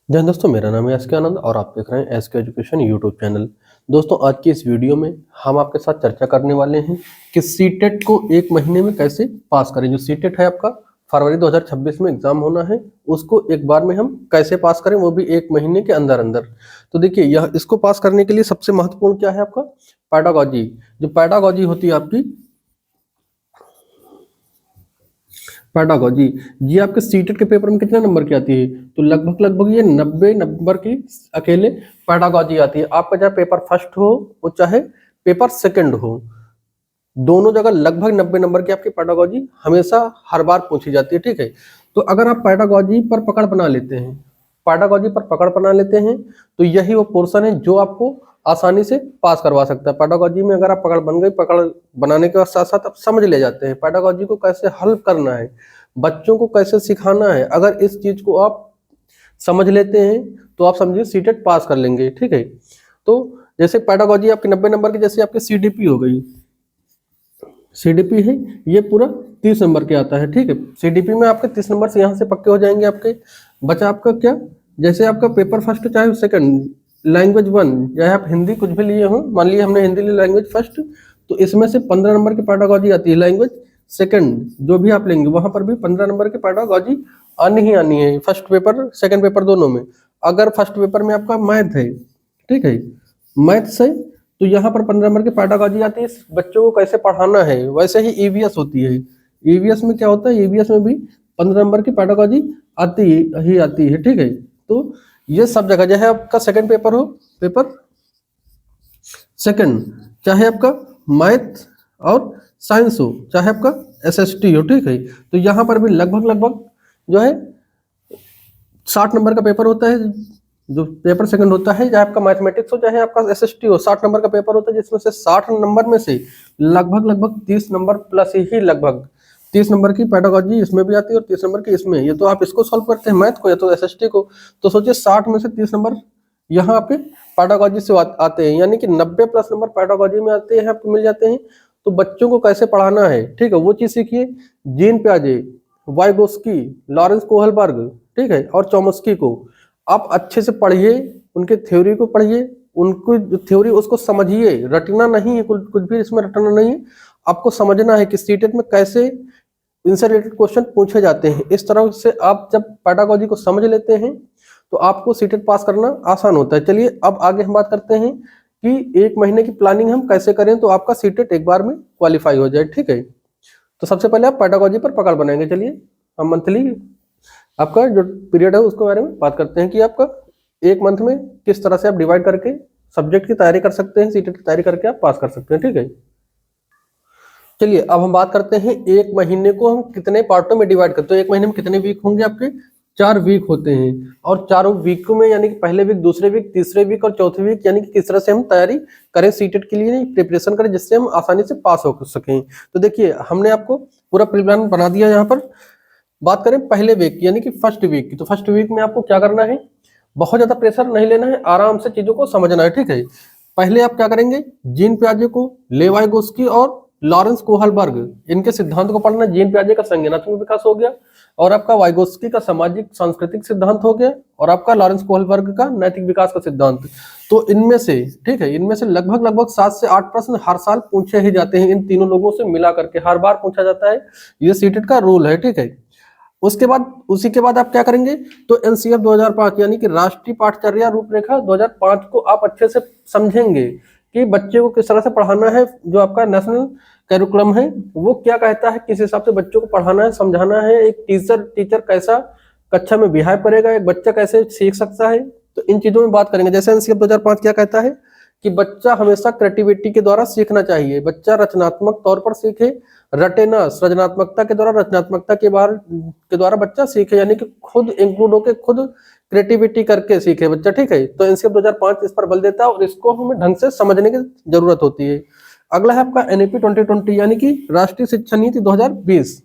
जय हिंद दोस्तों, मेरा नाम है एस के आनंद और आप देख रहे हैं एस के एजुकेशन यूट्यूब चैनल। दोस्तों, आज की इस वीडियो में हम आपके साथ चर्चा करने वाले हैं कि सीटेट को एक महीने में कैसे पास करें। जो सीटेट है आपका फरवरी 2026 में एग्जाम होना है, उसको एक बार में हम कैसे पास करें, वो भी एक महीने के अंदर अंदर। तो देखिए, यह इसको पास करने के लिए सबसे महत्वपूर्ण क्या है आपका पैडागॉजी। जो पैडागॉजी होती है आपकी पैडागॉजी, ये आपके सीटेट के पेपर में कितने नंबर की आती है? तो लगभग लगभग ये 90 नंबर की अकेले पैडागॉजी आती है। आपका चाहे पेपर फर्स्ट हो और चाहे पेपर सेकंड हो, दोनों जगह लगभग 90 नंबर की आपकी पैडागॉजी हमेशा हर बार पूछी जाती है। ठीक है, तो अगर आप पैडागॉजी पर पकड़ बना लेते हैं, पैडागॉजी पर पकड़ बना लेते हैं, तो यही वो पोर्शन है जो आपको आसानी से पास करवा सकता है। पैडागॉजी में अगर आप पकड़ बन गई, पकड़ बनाने के साथ साथ आप समझ ले जाते हैं पैडागॉजी को कैसे हल करना है, बच्चों को कैसे सिखाना है। अगर इस चीज को आप समझ लेते हैं तो आप समझिए सीटेट पास कर लेंगे। ठीक है, तो जैसे पैडागॉजी आपकी 90 नंबर की, जैसे आपकी सीडीपी हो गई, सीडीपी है ये पूरा 30 नंबर के आता है। ठीक है, सीडीपी में आपके 30 नंबर से यहाँ से पक्के हो जाएंगे। आपके बचा आपका क्या, जैसे आपका पेपर फर्स्ट चाहे सेकंड, लैंग्वेज वन, चाहे आप हिंदी कुछ भी लिए हो, मान लिया हमने हिंदी ली लैंग्वेज फर्स्ट, तो इसमें से 15 नंबर की पैडागॉजी आती है। लैंग्वेज सेकंड जो भी आप लेंगे वहां पर भी 15 नंबर की पैडागॉजी आनी ही आनी है, फर्स्ट पेपर सेकंड पेपर दोनों में। अगर फर्स्ट पेपर में आपका मैथ है, ठीक है, मैथ से, तो यहाँ पर 15 नंबर की पैडागॉजी आती है, बच्चों को कैसे पढ़ाना है। वैसे ही ईवीएस होती है, ईवीएस में क्या होता है, ईवीएस में भी 15 नंबर की पैडागॉजी आती है। ठीक है, तो ये सब जगह, चाहे आपका सेकंड पेपर हो, पेपर सेकंड, चाहे आपका मैथ और साइंस हो, चाहे आपका एसएसटी हो, ठीक है, तो यहाँ पर भी लगभग लगभग जो है 60 नंबर का पेपर होता है। जो पेपर सेकंड होता है, चाहे आपका मैथमेटिक्स हो चाहे आपका एसएसटी हो, 60 नंबर का पेपर होता है, जिसमें से 60 नंबर में से लगभग लगभग 30 नंबर प्लस ही लगभग 30 नंबर की पैडागॉजी इसमें भी आती है और 30 नंबर की इसमें। ये तो आप इसको सॉल्व करते हैं मैथ को या तो एसएसटी को, तो सोचिए 60 में से 30 नंबर यहाँ आपके पैडागॉजी से आते हैं, यानी कि 90 प्लस नंबर पैडागॉजी में आते हैं, आपको मिल जाते हैं। तो बच्चों को कैसे पढ़ाना है, ठीक है, वो चीज सीखिए। जीन पियाजे, वाइगोस्की, लॉरेंस कोहलबर्ग, ठीक है, और चॉम्स्की को आप अच्छे से पढ़िए, उनके थ्योरी को पढ़िए, उनको जो थ्योरी उसको समझिए। रटना नहीं है, कुछ भी इसमें रटना नहीं है, आपको समझना है कि सीटेट में कैसे इनसे रिलेटेड क्वेश्चन पूछे जाते हैं। इस तरह से आप जब पैडागॉजी को समझ लेते हैं तो आपको सीटेट पास करना आसान होता है। चलिए अब आगे हम बात करते हैं कि एक महीने की प्लानिंग हम कैसे करें तो आपका सीटेट एक बार में क्वालिफाई हो जाए। ठीक है, तो सबसे पहले आप पैडागॉजी पर पकड़ बनाएंगे। चलिए हम मंथली आपका जो पीरियड है उसके बारे में बात करते हैं कि आपका एक मंथ में किस तरह से आप डिवाइड करके सब्जेक्ट की तैयारी कर सकते हैं, सीटेट की तैयारी करके आप पास कर सकते हैं। ठीक है, चलिए अब हम बात करते हैं एक महीने को हम कितने पार्टों में डिवाइड करते हैं। एक महीने में कितने वीक होंगे आपके? 4 वीक होते हैं, और चारों वीक में यानी कि पहले वीक, दूसरे वीक, तीसरे वीक और चौथे वीक, यानी कि किस तरह से हम तैयारी करें सीटेट के लिए, प्रिपरेशन करें जिससे हम आसानी से पास हो सकें। तो देखिए हमने आपको पूरा प्लान बना दिया। यहाँ पर बात करें पहले वीक यानी कि फर्स्ट वीक की, तो फर्स्ट वीक में आपको क्या करना है, बहुत ज्यादा प्रेशर नहीं लेना है, आराम से चीजों को समझना है। ठीक है, पहले आप क्या करेंगे, जीन पियाजे को, लेवाइगोस्की और लॉरेंस कोहलबर्ग, इनके सिद्धांत को पढ़ना। जीन पियाजे का संज्ञानात्मक विकास हो गया, और आपका वाइगोस्की का सामाजिक सांस्कृतिक सिद्धांत हो गया, और आपका लॉरेंस कोहलबर्ग का नैतिक विकास का सिद्धांत। तो इनमें से, ठीक है, इनमें से लगभग लगभग 7 से 8 प्रश्न हर साल पूछे ही जाते हैं, इन तीनों लोगों से मिला करके हर बार पूछा जाता है। ये सीटेट का रूल है। ठीक है, उसके बाद, उसी के बाद आप क्या करेंगे, तो एनसीएफ 2005 यानी कि राष्ट्रीय पाठचर्या रूपरेखा 2005 को आप अच्छे से समझेंगे कि बच्चे को किस तरह से पढ़ाना है। जो आपका नेशनल कैरिकुलम है वो क्या कहता है, किस हिसाब से बच्चों को पढ़ाना है, समझाना है। एक टीचर कैसा कक्षा में बिहेव करेगा, एक बच्चा कैसे सीख सकता है, तो इन चीजों में बात करेंगे। जैसे एनसीएफ 2005 क्या कहता है कि बच्चा हमेशा क्रिएटिविटी के द्वारा सीखना चाहिए, बच्चा रचनात्मक तौर पर सीखे, रटे ना, सृजनात्मकता के द्वारा, रचनात्मकता के द्वारा बच्चा सीखे, यानी कि खुद इंक्लूड होकर खुद क्रिएटिविटी करके सीखे बच्चा। ठीक है, तो एनसीएफ 2005 इस पर बल देता है और इसको हमें ढंग से समझने की जरूरत होती है। अगला है आपका एनईपी 2020 यानी कि राष्ट्रीय शिक्षा नीति 2020।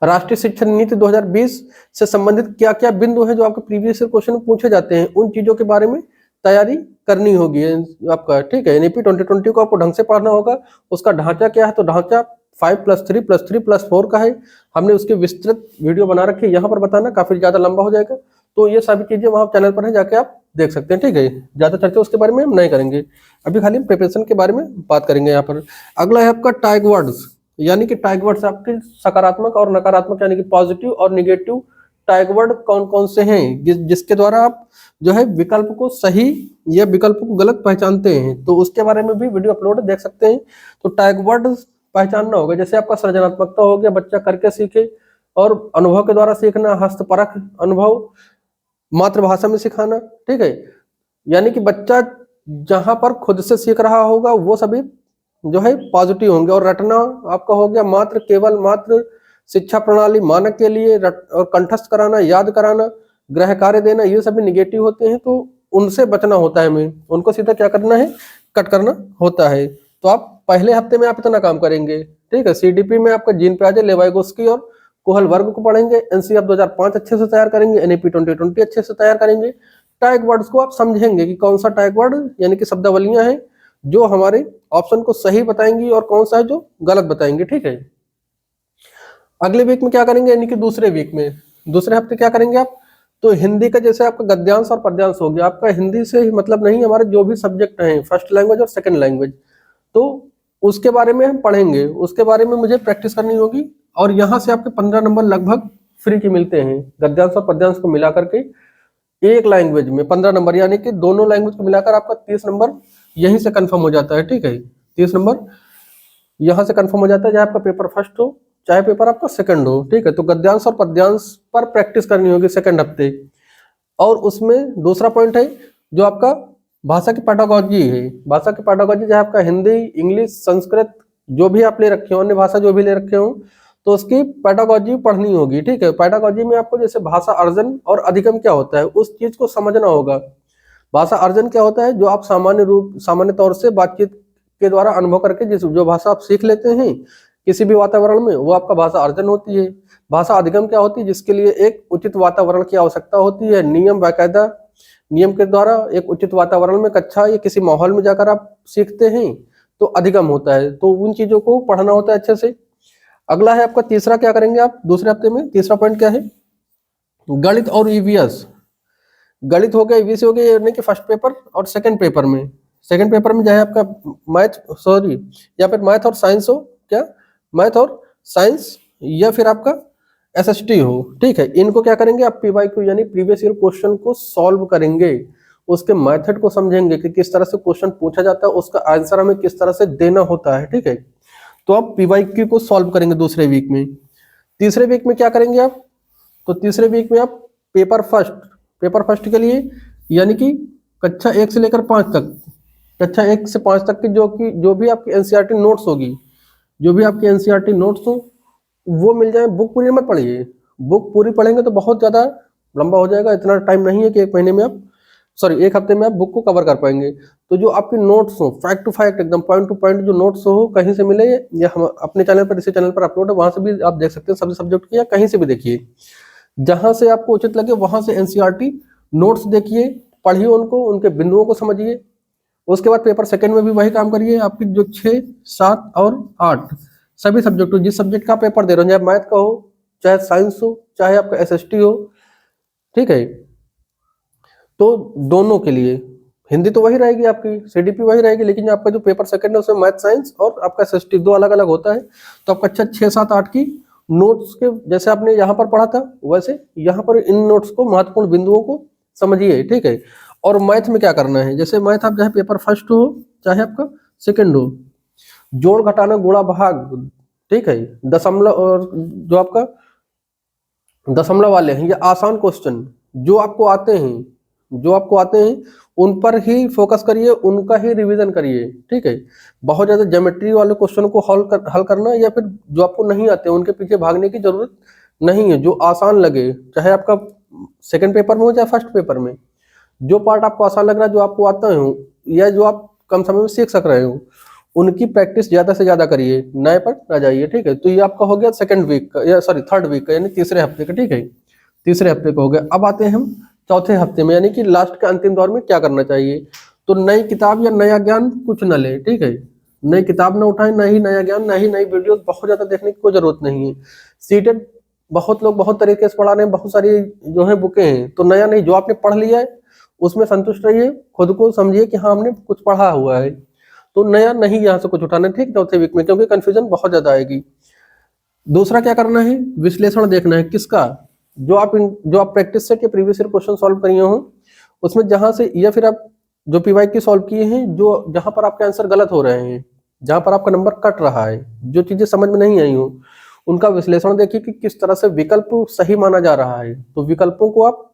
राष्ट्रीय शिक्षा नीति 2020 से संबंधित क्या क्या बिंदु है जो आपके प्रीवियस क्वेश्चन में पूछे जाते हैं, उन चीजों के बारे में तैयारी करनी होगी आपका। ठीक है, एनईपी 2020 को आपको ढंग से पढ़ना होगा। उसका ढांचा क्या है, तो ढांचा 5+3+3+4 का है। हमने उसकी विस्तृत वीडियो बना रखी है, यहाँ पर बताना काफी ज्यादा लंबा हो जाएगा, तो ये सभी चीजें वहाँ चैनल पर है, जाके आप देख सकते हैं। ठीक है, ज्यादा चर्चा उसके बारे में हम नहीं करेंगे, अभी खाली प्रिपरेशन के बारे में बात करेंगे यहाँ पर। अगला है आपका टैग वर्ड्स, यानी कि टैग वर्ड्स आपके सकारात्मक और नकारात्मक यानी कि पॉजिटिव और निगेटिव टैग वर्ड कौन कौन से हैं जिसके द्वारा आप जो है विकल्प को सही या विकल्प को गलत पहचानते हैं, तो उसके बारे में भी वीडियो अपलोड देख सकते हैं। तो टैग वर्ड पहचानना होगा, जैसे आपका सृजनात्मकता हो गया, बच्चा करके सीखे, और अनुभव के द्वारा सीखना, हस्तपरक अनुभव, मातृभाषा में सिखाना। ठीक है, यानी कि बच्चा जहां पर खुद से सीख रहा होगा वो सभी जो है पॉजिटिव होंगे, और रटना आपका हो गया मात्र, केवल मात्र, शिक्षा प्रणाली, मानक के लिए, और कंठस्थ कराना, याद कराना, गृह कार्य देना, ये सभी निगेटिव होते हैं, तो उनसे बचना होता है हमें, उनको सीधा क्या करना है, कट करना होता है। तो आप पहले हफ्ते में आप इतना काम करेंगे। ठीक है, सीडीपी में आपका जीन पियाजे, लेवाइगोस्की और कोहल वर्ग को पढ़ेंगे, एनसीएफ 2005 अच्छे से तैयार करेंगे, एनईपी 2020 अच्छे से तैयार करेंगे। टैग वर्ड्स को आप समझेंगे कि कौन सा टैग वर्ड यानी कि शब्दावलियां हैं जो हमारे ऑप्शन को सही बताएंगी और कौन सा है जो गलत बताएंगे। ठीक है, अगले वीक में क्या करेंगे, यानी कि दूसरे वीक में, दूसरे हफ्ते क्या करेंगे आप, तो हिंदी का जैसे आपका गद्यांश और पद्यांश हो गया, आपका हिंदी से ही मतलब नहीं, हमारे जो भी सब्जेक्ट हैं, फर्स्ट लैंग्वेज और सेकंड लैंग्वेज, तो उसके बारे में हम पढ़ेंगे, उसके बारे में मुझे प्रैक्टिस करनी होगी। और यहाँ से आपके 15 नंबर लगभग फ्री के मिलते हैं, गद्यांश और पद्यांश को मिला करके एक लैंग्वेज में 15 नंबर, यानी कि दोनों लैंग्वेज को मिलाकर आपका 30 नंबर यहीं से कंफर्म हो जाता है। ठीक है, 30 नंबर यहाँ से कंफर्म हो जाता है, चाहे आपका पेपर फर्स्ट हो चाहे पेपर आपका सेकंड हो। ठीक है, तो गद्यांश और पद्यांश पर प्रैक्टिस करनी होगी सेकंड हफ्ते। और उसमें दूसरा पॉइंट है जो आपका भाषा की पेडागॉजी है, भाषा की पेडागॉजी चाहे आपका हिंदी, इंग्लिश, संस्कृत जो भी आप ले रखे हो, अन्य भाषा जो भी ले रखे हो, तो उसकी पेडागॉजी पढ़नी होगी। ठीक है, पेडागॉजी में आपको जैसे भाषा अर्जन और अधिगम क्या होता है उस चीज को समझना होगा। भाषा अर्जन क्या होता है, जो आप सामान्य तौर से बातचीत के द्वारा अनुभव करके जिस जो भाषा आप सीख लेते हैं किसी भी वातावरण में, वो आपका भाषा अर्जन होती है। भाषा अधिगम क्या होती है, जिसके लिए एक उचित वातावरण की आवश्यकता होती है, नियम, बाकायदा नियम के द्वारा एक उचित वातावरण में कक्षा या किसी माहौल में जाकर आप सीखते हैं, तो अधिगम होता है। तो उन चीजों को पढ़ना होता है अच्छे से। अगला है आपका तीसरा, क्या करेंगे आप दूसरे हफ्ते में, तीसरा पॉइंट क्या है, गणित और ईवीएस। गणित हो गया, ईवीएस हो गया, यानी कि फर्स्ट पेपर और सेकंड पेपर में, सेकंड पेपर में चाहे आपका या फिर मैथ और साइंस हो, क्या मैथ और साइंस, या फिर आपका एसएसटी हो। ठीक है, इनको क्या करेंगे आप, पीवाईक्यू यानी प्रीवियस ईयर क्वेश्चन को सॉल्व करेंगे, उसके मेथड को समझेंगे कि किस तरह से क्वेश्चन पूछा जाता है, उसका आंसर हमें किस तरह से देना होता है। ठीक है, तो आप पीवाईक्यू को सॉल्व करेंगे दूसरे वीक में। तीसरे वीक में क्या करेंगे आप, तो तीसरे वीक में आप पेपर फर्स्ट के लिए, यानी कि कक्षा 1 से लेकर 5 तक, कक्षा 1 से 5 तक की जो भी आपकी एनसीईआरटी नोट्स होगी, जो भी आपकी एनसीईआरटी नोट्स हो वो मिल जाए। बुक पूरी मत पढ़िए, बुक पूरी पढ़ेंगे तो बहुत ज़्यादा लंबा हो जाएगा, इतना टाइम नहीं है कि एक महीने में आप एक हफ्ते में आप बुक को कवर कर पाएंगे। तो जो आपकी नोट्स हो फैक्ट टू फैक्ट एकदम पॉइंट टू पॉइंट जो नोट्स हो कहीं से मिले, या हम अपने चैनल पर, इसी चैनल पर अपलोड है, वहां से भी आप देख सकते हैं, सभी सब्जेक्ट की, या कहीं से भी देखिए, जहां से आपको उचित लगे वहां से एनसीईआरटी नोट्स देखिए, पढ़िए उनको, उनके बिंदुओं को समझिए। उसके बाद पेपर सेकंड में भी वही काम करिए, आपकी जो 6, 7 और 8 सभी सब्जेक्ट हो, जिस सब्जेक्ट का पेपर दे रहे हो, चाहे मैथ का हो, चाहे साइंस हो, चाहे आपका एसएसटी हो। ठीक है, तो दोनों के लिए हिंदी तो वही रहेगी आपकी, सीडीपी वही रहेगी, लेकिन आपका जो पेपर सेकंड है उसमें मैथ, साइंस और आपका एसएसटी दो अलग अलग होता है। तो आपका अच्छा 6, 7, 8 की नोट्स के जैसे आपने यहाँ पर पढ़ा था वैसे यहाँ पर इन नोट्स को, महत्वपूर्ण बिंदुओं को समझिए। ठीक है, और मैथ में क्या करना है, जैसे मैथ आप चाहे पेपर फर्स्ट हो चाहे आपका सेकंड हो, जोड़, घटाना, गुणा, भाग, ठीक है, दशमलव, और जो आपका दशमलव वाले हैं, ये आसान क्वेश्चन जो आपको आते हैं उन पर ही फोकस करिए, उनका ही रिवीजन करिए। ठीक है, बहुत ज्यादा ज्योमेट्री वाले क्वेश्चन को हल करना या फिर जो आपको नहीं आते उनके पीछे भागने की जरूरत नहीं है। जो आसान लगे, चाहे आपका सेकंड पेपर में हो चाहे फर्स्ट पेपर में, जो पार्ट आपको आसान लग रहा है, जो आपको आता है या जो आप कम समय में सीख सक रहे हो, उनकी प्रैक्टिस ज्यादा से ज्यादा करिए, नए पर ना जाइए। ठीक है, तो ये आपका हो गया सेकंड वीक का, या थर्ड वीक का, यानी तीसरे हफ्ते का। ठीक है, तीसरे हफ्ते का हो गया। अब आते हैं हम चौथे हफ्ते में, यानी कि लास्ट के अंतिम दौर में क्या करना चाहिए। तो नई किताब या नया ज्ञान कुछ न ले। ठीक है, नई किताब ना उठाएं, ना ही नया ज्ञान, ना ही नई वीडियो बहुत ज्यादा देखने की कोई जरूरत नहीं है। सीटेड बहुत लोग बहुत तरीके से पढ़ा रहे हैं, बहुत सारी जो है बुकें हैं, तो नया नहीं, जो आपने पढ़ लिया है उसमें संतुष्ट रहिए, खुद को समझिए कि हाँ हमने कुछ पढ़ा हुआ है, तो नया नहीं यहाँ से कुछ उठाना, ठीक, चौथे वीक में, क्योंकि कंफ्यूजन बहुत ज्यादा आएगी। दूसरा क्या करना है, विश्लेषण देखना है किसका, जो आप प्रैक्टिस सेट या प्रीवियस ईयर क्वेश्चन सॉल्व करिए हो उसमें जहां से, या फिर आप जो पीवाई की सॉल्व किए हैं, जो जहां पर आपके आंसर गलत हो रहे हैं, जहां पर आपका नंबर कट रहा है, जो चीजें समझ में नहीं आई हो, उनका विश्लेषण देखिए कि किस तरह से विकल्प सही माना जा रहा है। तो विकल्पों को आप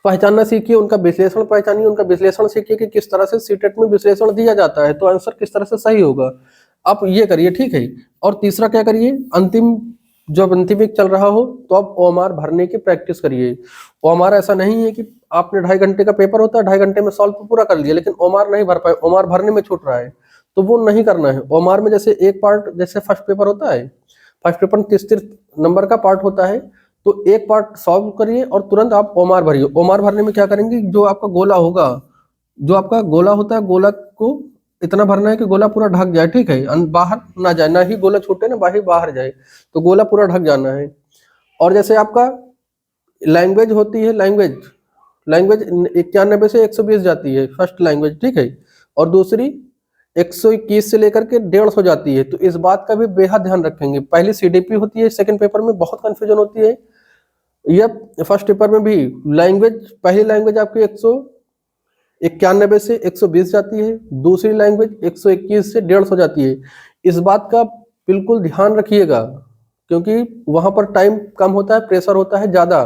पहचानना सीखिए, उनका विश्लेषण पहचानिए, उनका विश्लेषण सीखिए कि किस तरह से सीटेट में विश्लेषण दिया जाता है, तो आंसर किस तरह से सही होगा, आप ये करिए, ठीक है। और तीसरा क्या करिए, जब अंतिम वीक चल रहा हो तो आप ओएमआर भरने की प्रैक्टिस करिए। ओएमआर ऐसा नहीं है कि आपने 2.5 घंटे का पेपर होता है, 2.5 घंटे में सॉल्व पूरा कर लिया, लेकिन ओएमआर नहीं भर पाए, ओएमआर भरने में छूट रहा है, तो वो नहीं करना है। ओएमआर में जैसे एक पार्ट, जैसे फर्स्ट पेपर होता है, फर्स्ट पेपर 30 नंबर का पार्ट होता है, तो एक पार्ट सॉल्व करिए और तुरंत आप ओएमआर भरिए। ओएमआर भरने में क्या करेंगे, जो आपका गोला होगा, जो आपका गोला होता है, गोला को इतना भरना है कि गोला पूरा ढक जाए, ठीक है, बाहर ना जाए, ना ही गोला छूटे ना बाहर जाए, तो गोला पूरा ढक जाना है। और जैसे आपका लैंग्वेज होती है, लैंग्वेज 91 से 120 जाती है फर्स्ट लैंग्वेज, ठीक है, और दूसरी 121 से लेकर के 150 जाती है, तो इस बात का भी बेहद ध्यान रखेंगे। पहली सीडीपी होती है, सेकंड पेपर में बहुत कंफ्यूजन होती है, यह फर्स्ट पेपर में भी लैंग्वेज, पहली लैंग्वेज आपकी 191 से 120 जाती है, दूसरी लैंग्वेज 121 से 150 जाती है। इस बात का बिल्कुल ध्यान रखिएगा, क्योंकि वहां पर टाइम कम होता है, प्रेशर होता है ज्यादा,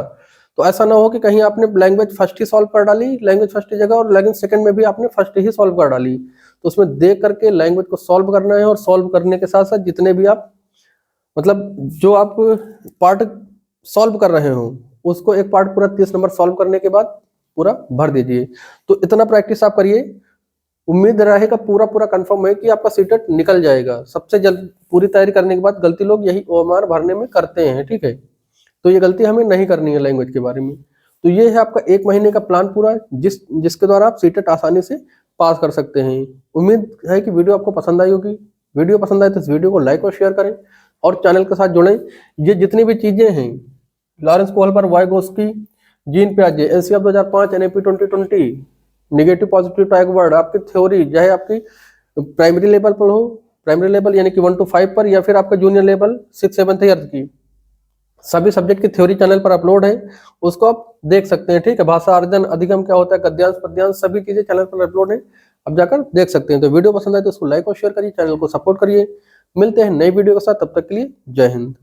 तो ऐसा ना हो कि कहीं आपने लैंग्वेज फर्स्ट ही सॉल्व कर डाली, लैंग्वेज फर्स्ट की जगह, और लैंग्वेज सेकंड में भी आपने फर्स्ट ही सॉल्व कर डाली, तो उसमें देख करके लैंग्वेज को सॉल्व करना है, और सॉल्व करने के साथ साथ जितने भी आप, मतलब जो आप पार्ट सॉल्व कर रहे हो, उसको एक पार्ट पूरा 30 नंबर सॉल्व करने के बाद पूरा भर दीजिए। तो इतना प्रैक्टिस आप करिए, उम्मीद रहेगा पूरा कंफर्म है कि आपका सीटेट निकल जाएगा। सबसे जल्द पूरी तैयारी करने के बाद गलती लोग यही ओएमआर भरने में करते हैं, ठीक है, तो ये गलती हमें नहीं करनी है लैंग्वेज के बारे में। तो ये है आपका 1 महीने का प्लान पूरा, जिसके द्वारा आप सीटेट आसानी से पास कर सकते हैं। उम्मीद है कि वीडियो आपको पसंद आई होगी। वीडियो पसंद आए तो इस वीडियो को लाइक और शेयर करें, और चैनल के साथ जुड़ें। ये जितनी भी चीजें हैं, लॉरेंस कोहलबर, वाइगोस्की, जीन पियाजे, NCF 2005, NEP 2020, negative positive tag word, आपकी थ्योरी चाहे आपकी प्राइमरी लेवल पर हो, प्राइमरी लेवल यानी कि 1 to 5 पर, या फिर आपका जूनियर लेवल 6-7 ईयर की, सभी सब्जेक्ट की थ्योरी चैनल पर अपलोड है, उसको आप देख सकते हैं, ठीक है। भाषा, अर्जन, अधिगम क्या होता है, गद्यांश, पद्यांश, सभी चीजें चैनल पर अपलोड है, आप जाकर देख सकते हैं। तो वीडियो पसंद आए तो उसको लाइक और शेयर करिए, चैनल को सपोर्ट करिए। मिलते हैं नई वीडियो के साथ, तब तक के लिए जय हिंद।